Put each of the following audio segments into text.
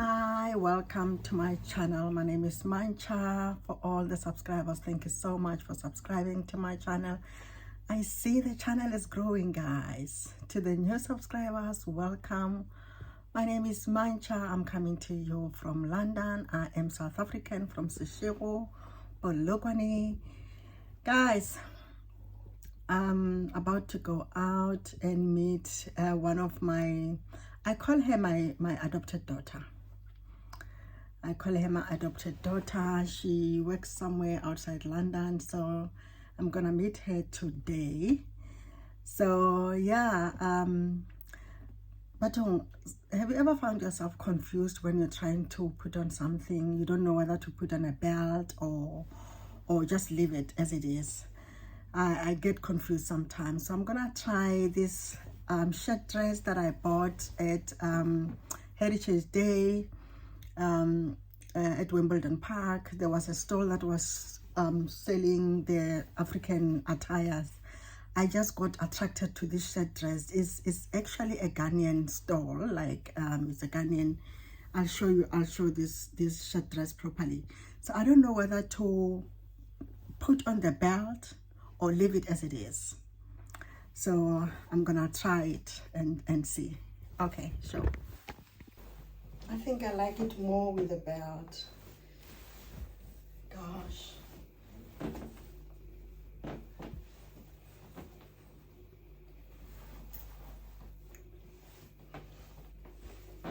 Hi, welcome to my channel. My name is Mancha. For all the subscribers, thank you so much for subscribing to my channel. I see the channel is growing, guys. To the new subscribers, welcome. My name is Mancha. I'm coming to you from London. I am South African, from Seshego, Polokwane. Guys, I'm about to go out and meet one of my, I call her my adopted daughter. She works somewhere outside London, so I'm gonna meet her today. So yeah, but have you ever found yourself confused when you're trying to put on something? You don't know whether to put on a belt or just leave it as it is. I get confused sometimes, so I'm gonna try this shirt dress that I bought at Heritage Day at Wimbledon Park. There was a stall that was selling the African attires. I just got attracted to this shirt dress. It's actually a Ghanaian stall, like it's a Ghanaian. I'll show this shirt dress properly. So I don't know whether to put on the belt or leave it as it is. So I'm gonna try it and see. Okay, sure. I think I like it more with the belt. Gosh.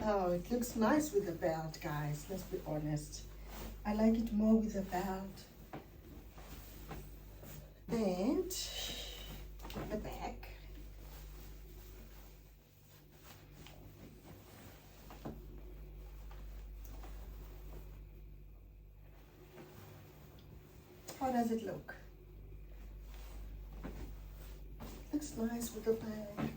Oh, it looks nice with the belt, guys. Let's be honest. I like it more with the belt. And the back. How does it look? Looks nice with the bag.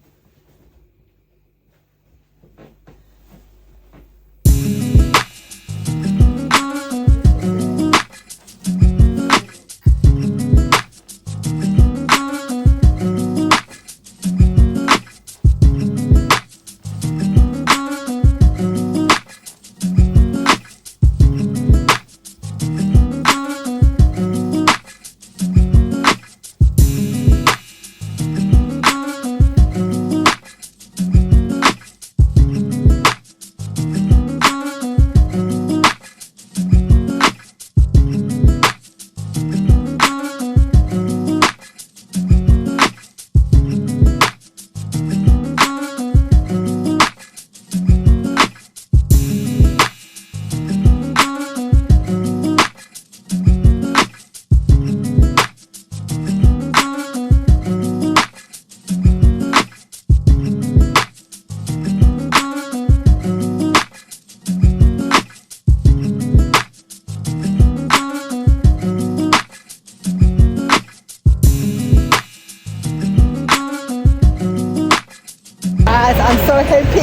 I'm so happy.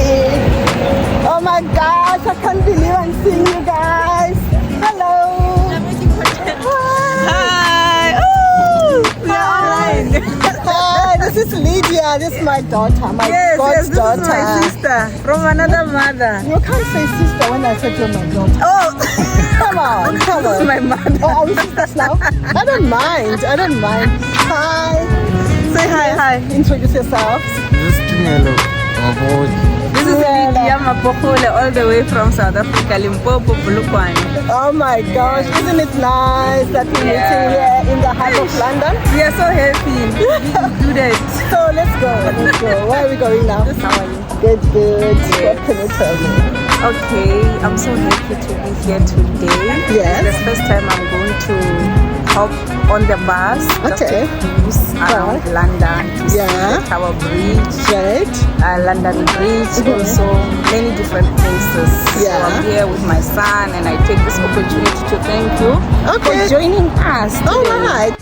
Oh my gosh, I can't believe I'm seeing you guys. Hello. Hi. Oh, we are online. Hi, this is Lydia. This is my daughter, my god's daughter. This is my sister from another mother. You can't say sister when I said you're my daughter. Oh, come on. This is my mother. Oh, are we sisters now? I don't mind. Hi. Say hi. Introduce yourselves. Just give me a look. This is Lydia Mapokhole, all the way from South Africa, Limpopo, Polokwane. Oh my gosh, isn't it nice that we're meeting here in the heart of London? We are so happy. We do that. So let's go. Where are we going now? How are you? Good. What can you tell me? Okay, I'm so happy to be here today. Yes. It's the first time I'm going to hop on the bus. Just to cruise around London to see the Tower Bridge, London Bridge, also many different places. So I'm here with my son, and I take this opportunity to thank you for joining us today. All right.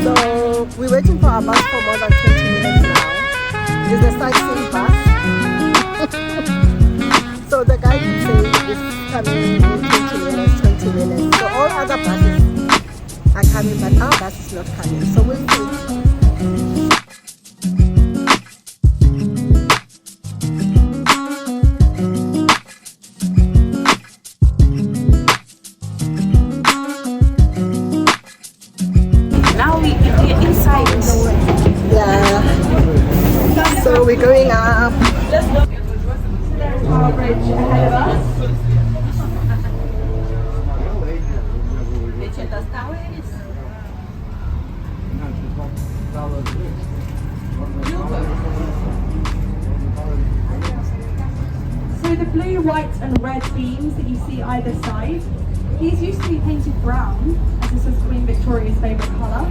So coming in 20 minutes, 20 minutes. So all other buses are coming, but our bus is not coming. So we'll see. Now we're inside. Yeah. So we're going up. Tower Bridge ahead of us. So the blue, white and red beams that you see either side, these used to be painted brown, as this was Queen Victoria's favourite colour,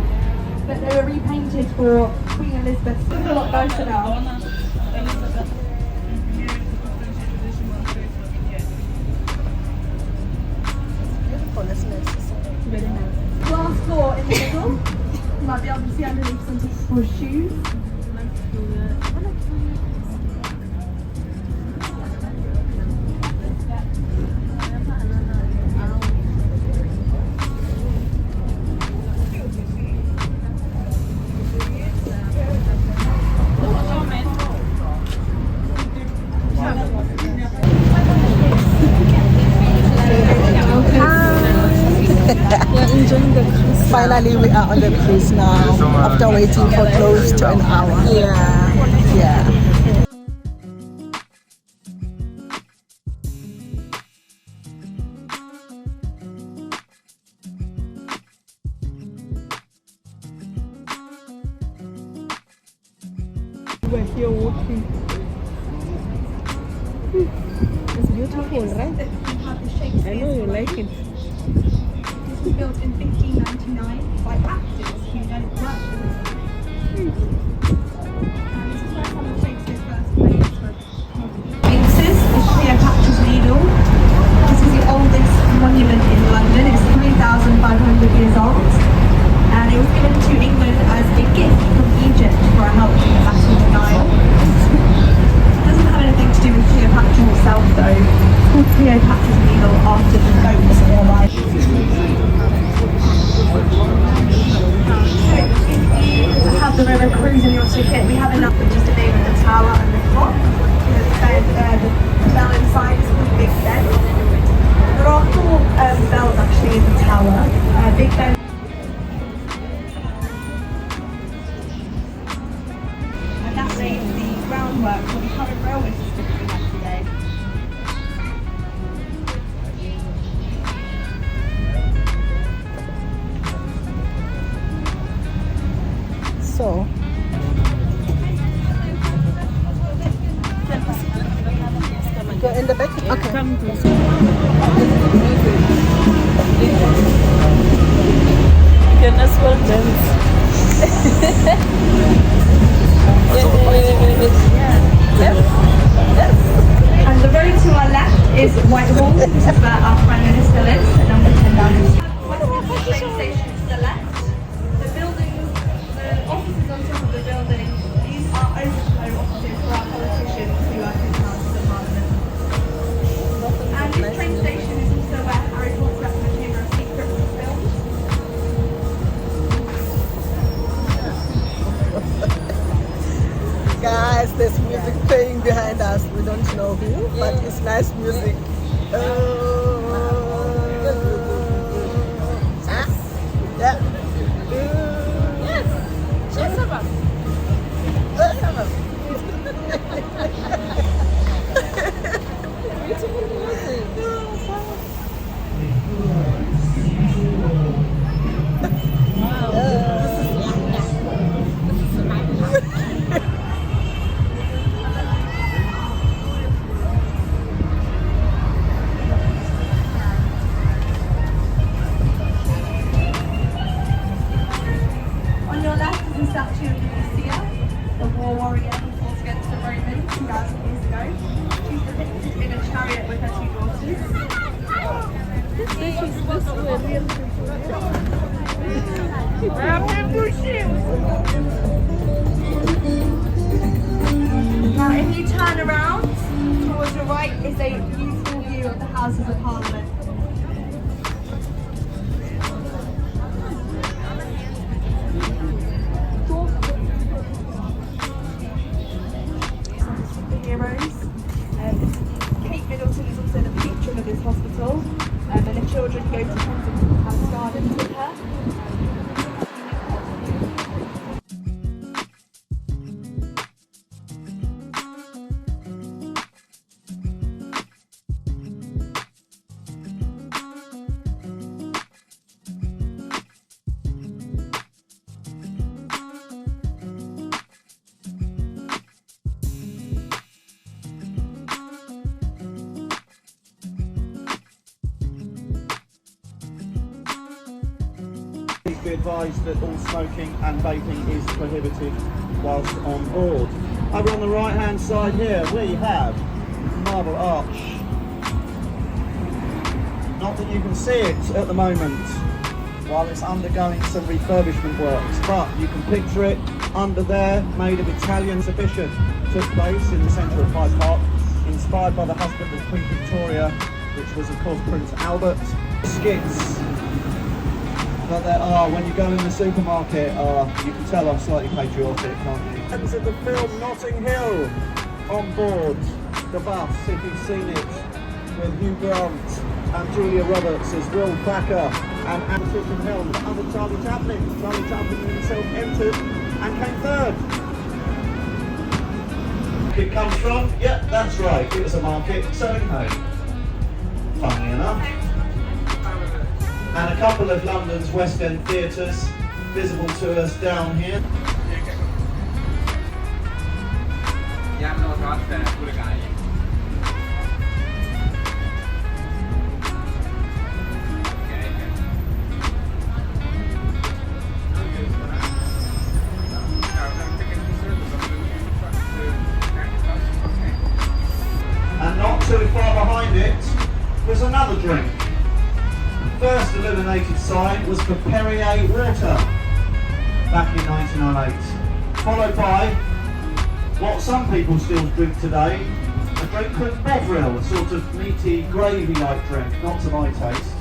but they were repainted for Queen Elizabeth. It's a lot nicer now. Beautiful, isn't it? Really nice. Glass floor in the middle. You might be able to see underneath some people's shoes. Finally, we are on the cruise now after waiting for close to an hour. Yeah. We're here walking. It's beautiful, right? I know you like it. This was built in 1599 by actors who then worked with it. And this is where some of Shakespeare's first plays were. Sphinxes is Cleopatra's Needle. This is the oldest monument in London. It's 3,500 years old. And it was given to England as a gift from Egypt for a help in the Battle of the Nile. It doesn't have anything to do with Cleopatra herself though. It's called Cleopatra's Needle after the goats in her life. So if you have the river cruise in your ticket, we have enough of just the name of the tower and the clock. The bell inside is called Big Ben. There are four bells actually in the tower. Big Ben. And that lays the groundwork for the current railway system that we have today. So, go in the back? Okay. You can as well dance. And the road to our left is Whitehall, which is where our Prime Minister lives, and then we turn down this Westminster train station to the left. The buildings, the offices on top of the building, these are overflow offices for our politicians who work in the Houses of Parliament. And this train station is also where Harry Potter and the Chamber of Secrets was filmed. Guys, there's music playing behind us. We don't know who, but it's nice music. Yeah. On your left is the statue of Lucia, the war warrior who fought against the Romans 2,000 years ago. She's depicted in a chariot with her two daughters. Now if you turn around towards your right is a beautiful view view of the Houses of Parliament. Heroes. Kate Middleton is also the patron of this hospital, and the children go to Kensington Palace Gardens with her. Please be advised that all smoking and vaping is prohibited whilst on board. Over on the right hand side here we have Marble Arch. Not that you can see it at the moment while it's undergoing some refurbishment works, but you can picture it under there, made of Italian exhibition. Took place in the centre of Hyde Park, inspired by the husband of Queen Victoria, which was of course Prince Albert. Skits that there are when you go in the supermarket you can tell I'm slightly patriotic, can't you? Fans of the film Notting Hill on board the bus, if you've seen it, with Hugh Grant and Julia Roberts as Will Thacker and Patricia Hill under Charlie Chaplin. Charlie Chaplin himself entered and came third. It comes from? Yep, that's right, it was a market selling home. Funnily enough. And a couple of London's West End theatres visible to us down here. And not too far behind it was another drink. First illuminated sign was for Perrier water back in 1908, followed by what some people still drink today, a drink called Bovril, a sort of meaty gravy-like drink, not to my taste.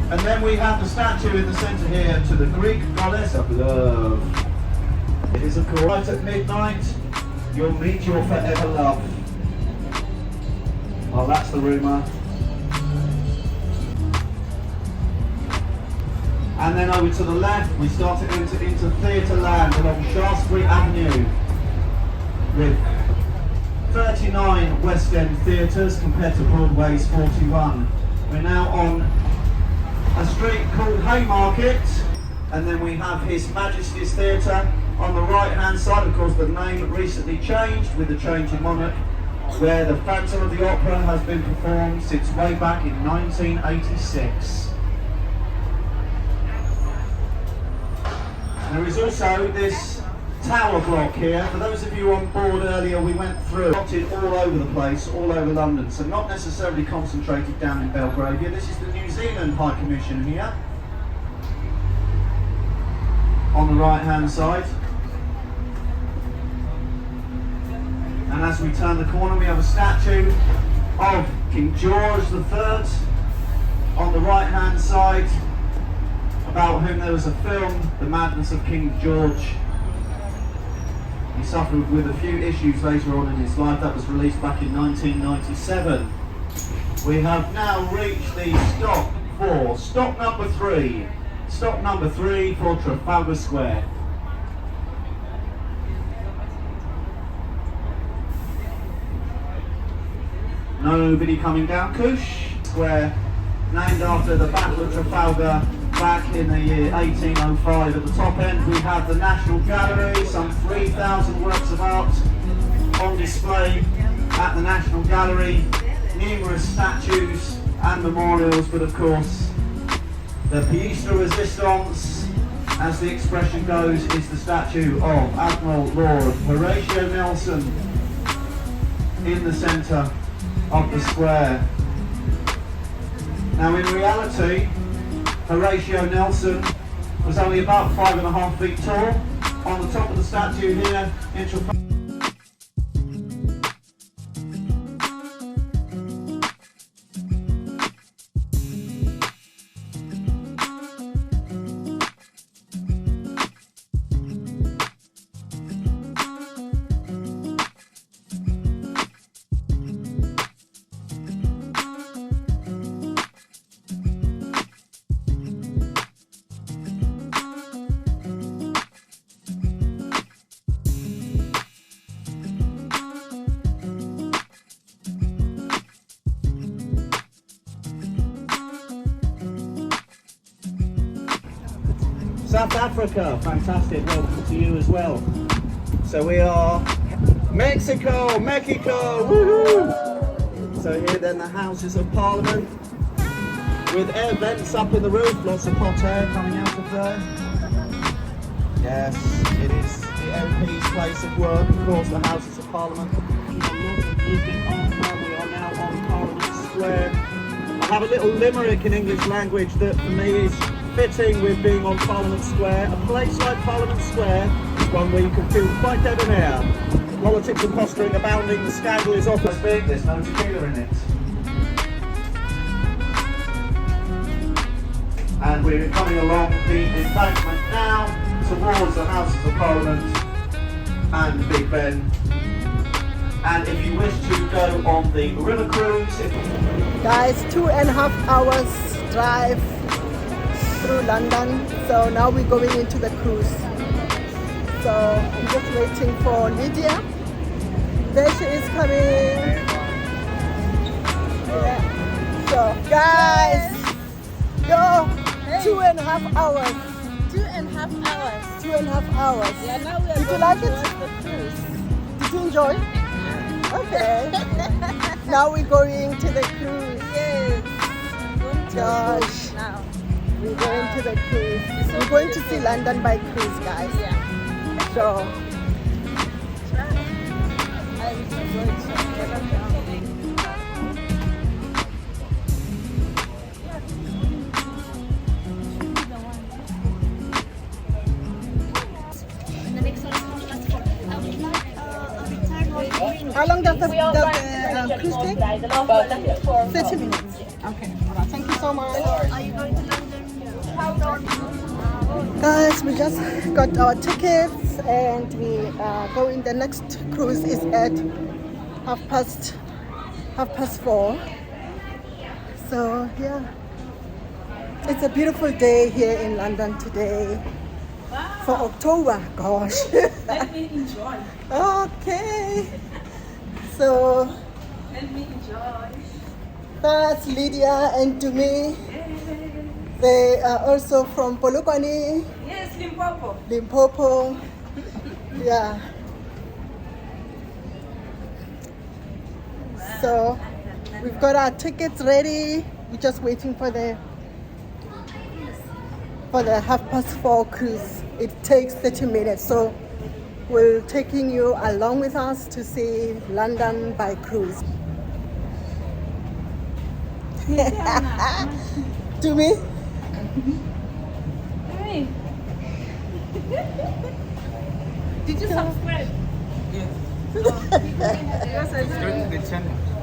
And then we have the statue in the centre here to the Greek goddess of love. It is of course right at midnight, you'll meet your forever love. Well, that's the rumour. And then over to the left, we start to enter into theatre land along Shaftesbury Avenue with 39 West End theatres compared to Broadway's 41. We're now on a street called Haymarket, and then we have His Majesty's Theatre on the right hand side. Of course, the name recently changed with the change in monarch, where the Phantom of the Opera has been performed since way back in 1986. There is also this tower block here. For those of you on board earlier, we went through, dotted all over the place, all over London, so not necessarily concentrated down in Belgravia. This is the New Zealand High Commission here, on the right hand side. And as we turn the corner, we have a statue of King George III on the right hand side, about whom there was a film, The Madness of King George. He suffered with a few issues later on in his life. That was released back in 1997. We have now reached the stop number 3. Stop number 3 for Trafalgar Square. Nobody coming down. Kush Square, named after the Battle of Trafalgar back in the year 1805. At the top end we have the National Gallery, some 3,000 works of art on display at the National Gallery, numerous statues and memorials, but of course the pièce de résistance, as the expression goes, is the statue of Admiral Lord Horatio Nelson in the centre of the square. Now in reality, Horatio Nelson was only about 5.5 feet tall. On the top of the statue here in Trafalgar. South Africa, fantastic, welcome to you as well. So we are Mexico, woohoo! So here then the Houses of Parliament, with air vents up in the roof, lots of hot air coming out of there. Yes, it is the MP's place of work, of course, the Houses of Parliament. We are now on Parliament Square. I have a little limerick in English language that for me is fitting with being on Parliament Square. A place like Parliament Square is one where you can feel quite debonair. Politics and posturing abounding, the scandal is often big, there's no tequila in it. And we're coming along the embankment now towards the Houses of Parliament and Big Ben. And if you wish to go on the river cruise... Guys, 2.5 hours drive through London. So now we're going into the cruise. So I'm just waiting for Lydia. There she is coming. Yeah. So guys, go 2.5 hours. 2.5 hours. 2.5 hours. Yeah, now we are Did you going like towards it? the cruise. Did you enjoy? Okay. Now we're going to the cruise. Yes. We're going to Gosh. the cruise now. We're going to the cruise. It's so We're going to beautiful. see London by cruise, guys. Yeah. So I enjoyed it. how long does the cruise take? 30 minutes. Okay. All right. Thank you so much. Are you going to London? Guys, we just got our tickets and we are going. The next cruise is at half past 4. So yeah, it's a beautiful day here in London today for October. Gosh. Let me enjoy. Okay. So Let me enjoy. that's Lydia and Dumi. They are also from Polokwane, Yes, Limpopo. Limpopo. Yeah. So we've got our tickets ready. We're just waiting for the 4:30 cruise. It takes 30 minutes. So we're taking you along with us to see London by cruise. To me? Hey. Did you subscribe? Yes.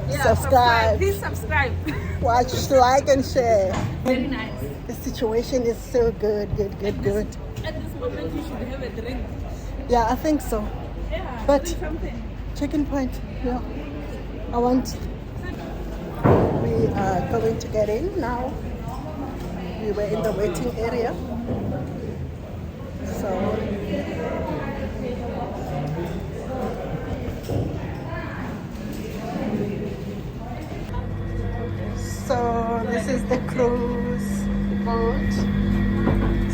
Yeah, Subscribe. Please subscribe. Watch, like, and share. Very nice. The situation is so good. At this moment, you should have a drink. Yeah, I think so. Yeah. But- do something. Chicken point. Yeah. I want. We are going to get in now. We were in the waiting area. So this is the cruise boat.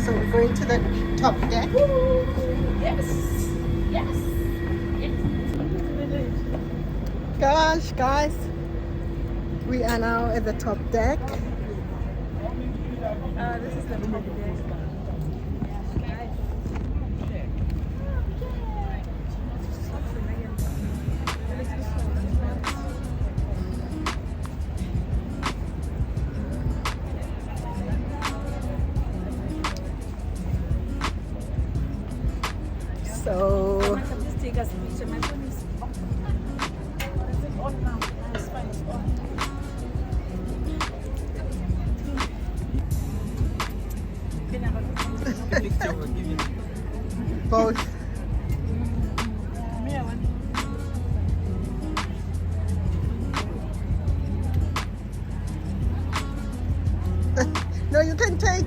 So we're going to the top deck. Yes. Gosh, guys, we are now at the top deck. This is the top deck. So I can just take us a picture. My phone is off. Is it on now? It's fine. It's on. both. No, you can take.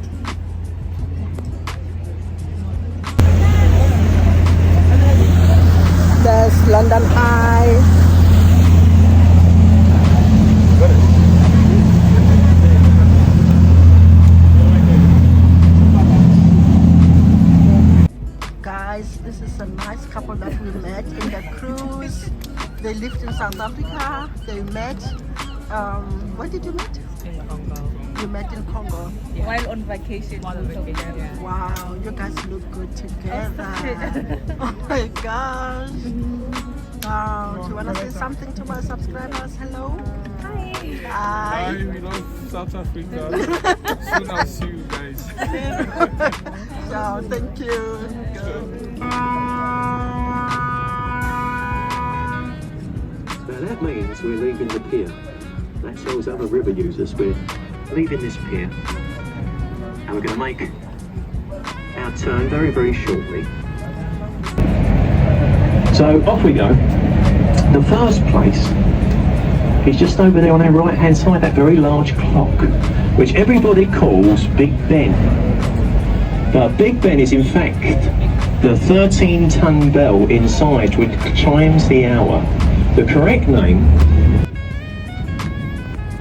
There's London Eye. we met in the cruise. They lived in South Africa. They met. Where did you meet? In Congo. You met in Congo. While on vacation. Yeah. Wow, you guys look good together. Oh my gosh. Wow. Do you want to say something to my subscribers? Hello? Hi. Hi. We love South Africa. Soon I'll see you guys. Ciao, thank you. Now that means we're leaving the pier. That tells other river users we're leaving this pier and we're going to make our turn very, very shortly. So off we go. The first place is just over there on our right hand side, that very large clock, which everybody calls Big Ben. But Big Ben is in fact the 13-ton bell inside which chimes the hour. The correct name,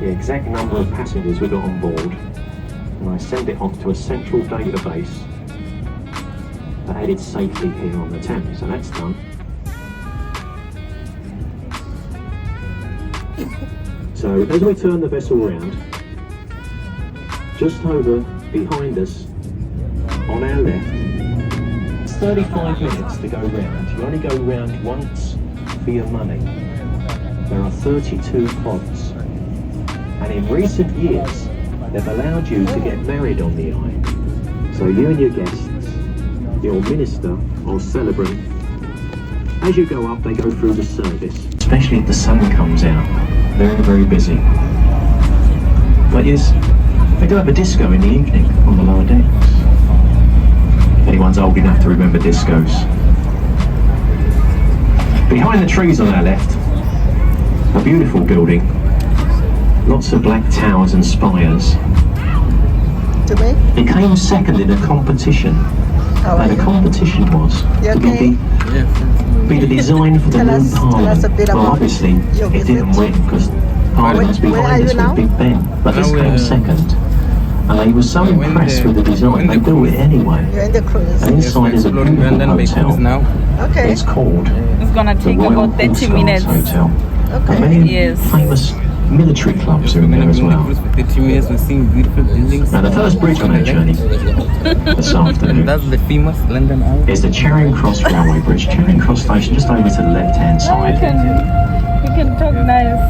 the exact number of passengers we got on board, and I send it off to a central database for added safety here on the Thames. So that's done. So as we turn the vessel around, just over behind us on our left, it's 35 minutes to go round. You only go round once for your money. There are 32 pods, and in recent years they've allowed you to get married on the eye. So you and your guests, your minister or celebrant, as you go up they go through the service, especially if the sun comes out. Very, very busy. But yes, they do have a disco in the evening on the lower decks. If anyone's old enough to remember discos. Behind the trees on our left, a beautiful building. Lots of black towers and spires. It came second in a competition. And the competition was to be the design for the new Parliament. Well, obviously, it didn't win because Parliament's behind us with Big Ben. But this came second. And they were so impressed with the design, they built it anyway. And inside is a beautiful hotel. It's called It's gonna take the Royal about 30 minutes. Hotel. And many famous military clubs are in there as well. Now the first bridge on our journey this afternoon That's the famous London Eye. is the Charing Cross Railway Bridge, Charing Cross Station, just over to the left-hand side. You can talk nice.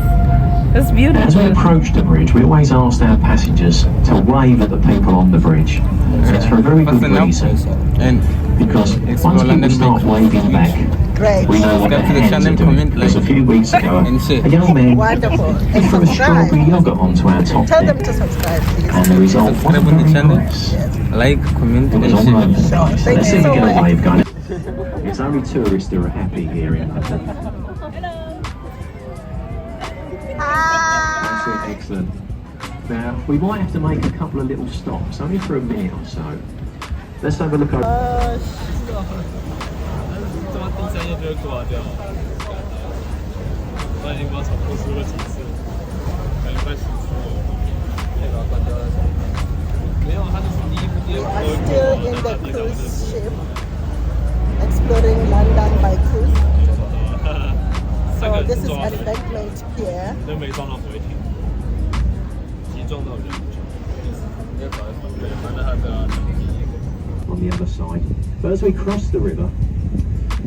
It's beautiful. As we approach the bridge, we always ask our passengers to wave at the people on the bridge. And it's for a very good reason. Because once people start waving back, we know what their hands are doing. Because a few weeks ago, a young man threw a strawberry yogurt onto our top Tell them deck. to subscribe, please. And the result wasn't very nice. Like, comment, It was and all share. over the place. Thank Let's you see if we so get a much. wave going. It's only tourists who are happy here in London. Excellent, excellent. Now, we might have to make a couple of little stops, only for a minute or so. Let's have a look over. We are still in the cruise ship, exploring London by cruise. So this is Embankment Pier. On the other side. But as we cross the river,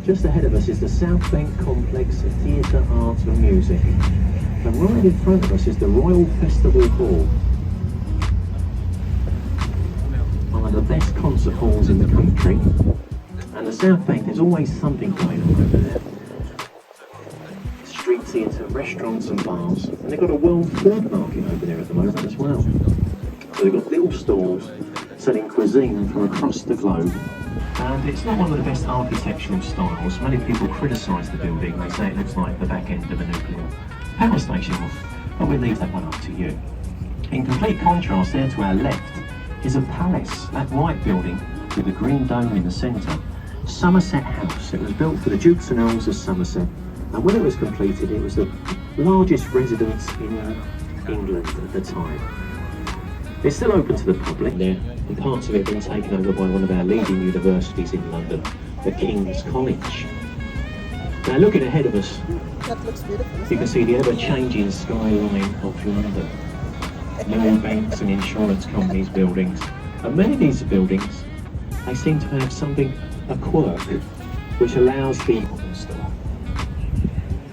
just ahead of us is the South Bank Complex of Theatre, Art and Music. And right in front of us is the Royal Festival Hall. One of the best concert halls in the country. And the South Bank, there's always something going on over there. Street theatre, restaurants and bars. And they've got a world food market over there at the moment as well. So they've got little stalls selling cuisine from across the globe. And it's not one of the best architectural styles. Many people criticise the building. They say it looks like the back end of a nuclear power station. But we'll leave that one up to you. In complete contrast there to our left is a palace, that white building with the green dome in the centre. Somerset House. It was built for the Dukes and Earls of Somerset. And when it was completed, it was the largest residence in England at the time. It's still open to the public there, and parts of it have been taken over by one of our leading universities in London, the King's College. Now looking ahead of us, That looks beautiful. you can see the ever-changing skyline of London. New banks and insurance companies' buildings. And many of these buildings, they seem to have something, a quirk, which allows the modern store.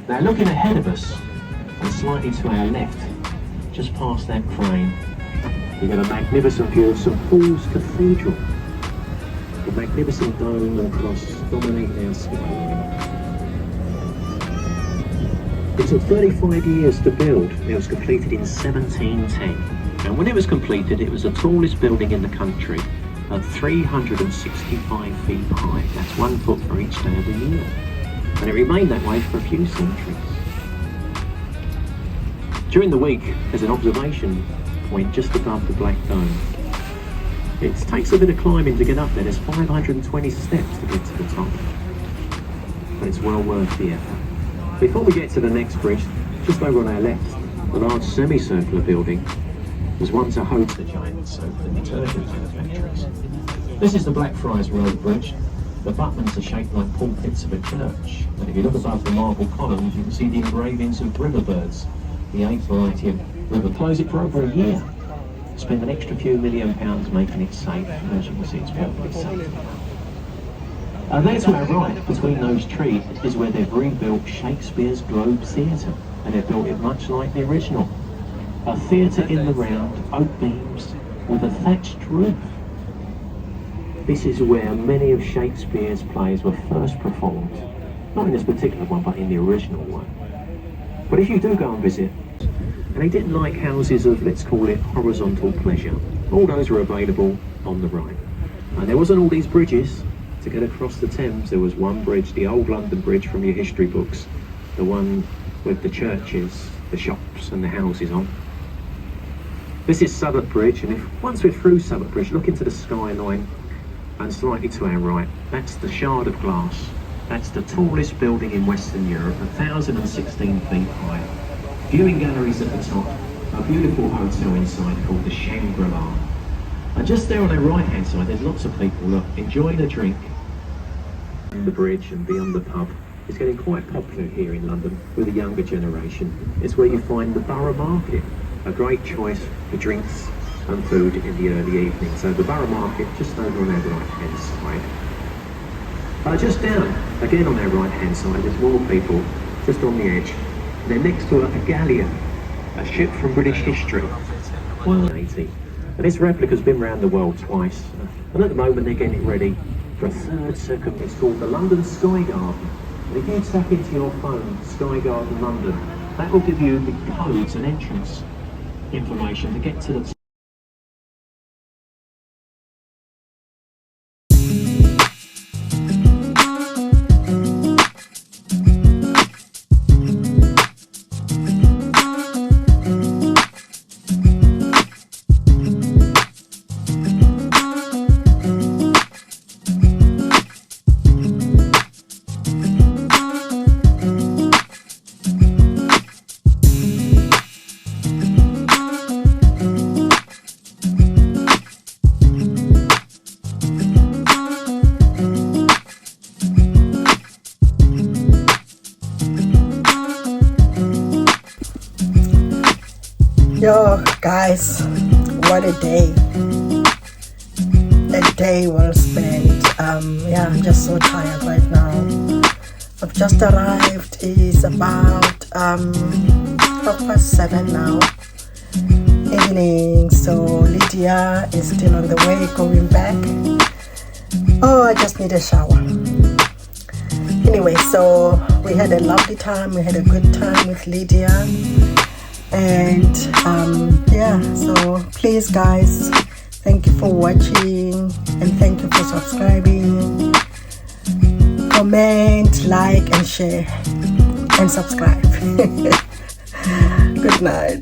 Now looking ahead of us, and slightly to our left, just past that crane, we get a magnificent view of St Paul's Cathedral. The magnificent dome and cross dominating our skyline. It took 35 years to build. It was completed in 1710. And when it was completed, it was the tallest building in the country at 365 feet high. That's 1 foot for each day of the year. And it remained that way for a few centuries. During the week, there's an observation point just above the Black Dome. It takes a bit of climbing to get up there. There's 520 steps to get to the top. But it's well worth the effort. Before we get to the next bridge, just over on our left, the large semicircular building was once a host to giant soap and detergent manufacturers. This is the Blackfriars Road Bridge. The abutments are shaped like pulpits of a church. And if you look above the marble columns, you can see the engravings of river birds, the 8th variety of river. Close it for over a year. Spend an extra few £1 million making it safe. And as you can see, it's perfectly safe. And there to our right, between those trees, is where they've rebuilt Shakespeare's Globe Theatre, and they've built it much like the original. A theatre in the round, oak beams, with a thatched roof. This is where many of Shakespeare's plays were first performed. Not in this particular one, but in the original one. But if you do go and visit, and they didn't like houses of, let's call it, horizontal pleasure, all those were available on the right. And there wasn't all these bridges. To get across the Thames, there was one bridge, the old London Bridge from your history books, the one with the churches, the shops and the houses on. This is Southwark Bridge, and if once we're through Southwark Bridge, look into the skyline, and slightly to our right, that's the Shard of Glass. That's the tallest building in Western Europe, 1,016 feet high. Viewing galleries at the top, a beautiful hotel inside called the Shangri-La. And just there on our right hand side, there's lots of people, look, enjoying a drink. The bridge and beyond the pub is getting quite popular here in London with the younger generation. It's where you find the Borough Market, a great choice for drinks and food in the early evening. So the Borough Market just over on our right hand side. Just down, again on our right hand side, there's more people just on the edge. They're next to a galleon, a ship from British history, 180. And this replica's been around the world twice, and at the moment they're getting it ready for a third circuit. It's called the London Sky Garden. And if you tap into your phone, Sky Garden London, that will give you the codes and entrance information to get to the Yo guys, what a day. A day well spent. Yeah, I'm just so tired right now. I've just arrived. It's about 7:30 now, evening. So Lydia is still on the way going back. Oh, I just need a shower. Anyway, so we had a lovely time. We had a good time with Lydia. And yeah, so please guys, thank you for watching and thank you for subscribing. Comment, like and share and subscribe. Good night.